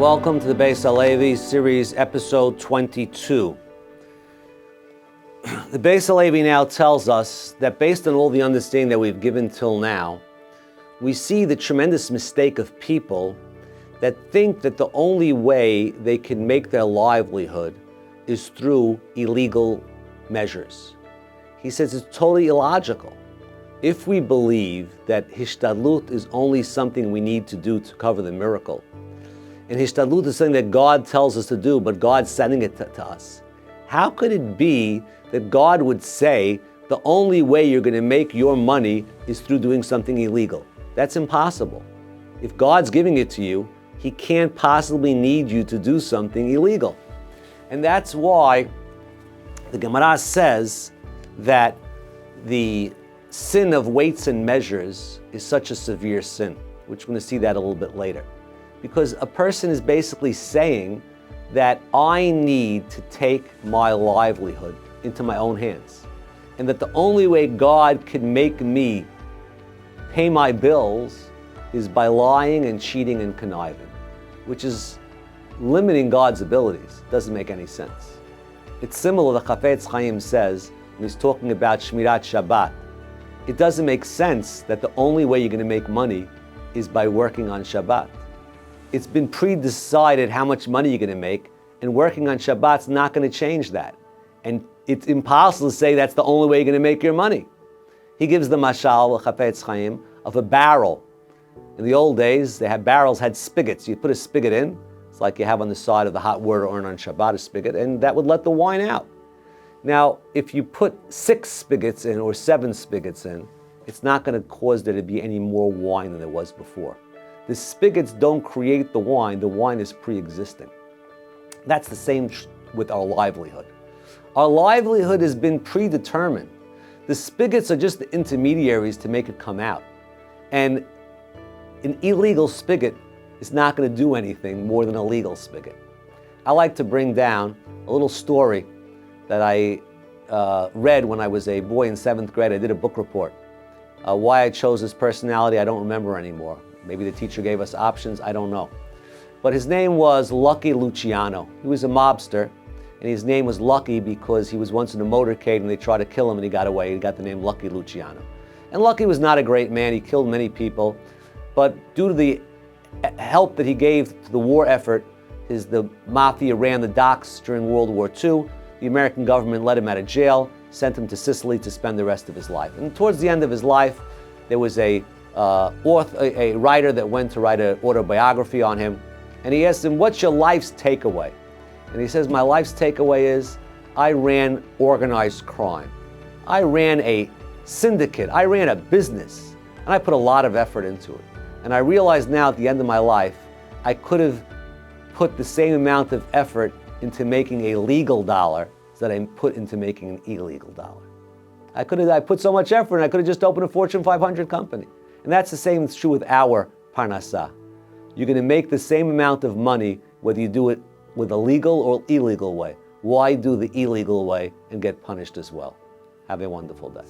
Welcome to the Beis Halevi series, episode 22. The Beis Halevi now tells us that based on all the understanding that we've given till now, we see the tremendous mistake of people that think that the only way they can make their livelihood is through illegal measures. He says it's totally illogical. If we believe that hishtadlut is only something we need to do to cover the miracle, and hishtadlut is something that God tells us to do, but God's sending it to us, how could it be that God would say the only way you're going to make your money is through doing something illegal? That's impossible. If God's giving it to you, He can't possibly need you to do something illegal. And that's why the Gemara says that the sin of weights and measures is such a severe sin, which we're going to see that a little bit later. Because a person is basically saying that I need to take my livelihood into my own hands, and that the only way God can make me pay my bills is by lying and cheating and conniving, which is limiting God's abilities. Doesn't make any sense. It's similar, the Chafetz Chaim says, when he's talking about Shmirat Shabbat, it doesn't make sense that the only way you're going to make money is by working on Shabbat. It's been pre-decided how much money you're going to make, and working on Shabbat's not going to change that. And it's impossible to say that's the only way you're going to make your money. He gives the mashal, the Chafetz Chaim, of a barrel. In the old days, barrels had spigots. You put a spigot in, it's like you have on the side of the hot water urn on Shabbat, a spigot, and that would let the wine out. Now, if you put 6 spigots in or 7 spigots in, it's not going to cause there to be any more wine than there was before. The spigots don't create the wine is pre-existing. That's the same with our livelihood. Our livelihood has been predetermined. The spigots are just the intermediaries to make it come out. And an illegal spigot is not going to do anything more than a legal spigot. I like to bring down a little story that I read when I was a boy in 7th grade. I did a book report. Why I chose this personality, I don't remember anymore. Maybe the teacher gave us options, I don't know. But his name was Lucky Luciano. He was a mobster, and his name was Lucky because he was once in a motorcade and they tried to kill him and he got away. He got the name Lucky Luciano. And Lucky was not a great man. He killed many people. But due to the help that he gave to the war effort, the mafia ran the docks during World War II. The American government let him out of jail, sent him to Sicily to spend the rest of his life. And towards the end of his life, there was a writer that went to write an autobiography on him, and he asked him, "What's your life's takeaway?" And he says, "My life's takeaway is I ran organized crime. I ran a syndicate. I ran a business, and I put a lot of effort into it. And I realize now at the end of my life, I could have put the same amount of effort into making a legal dollar that I put into making an illegal dollar. I put so much effort, and I could have just opened a Fortune 500 company." And that's the same is true with our parnasah. You're going to make the same amount of money whether you do it with a legal or illegal way. Why do the illegal way and get punished as well? Have a wonderful day.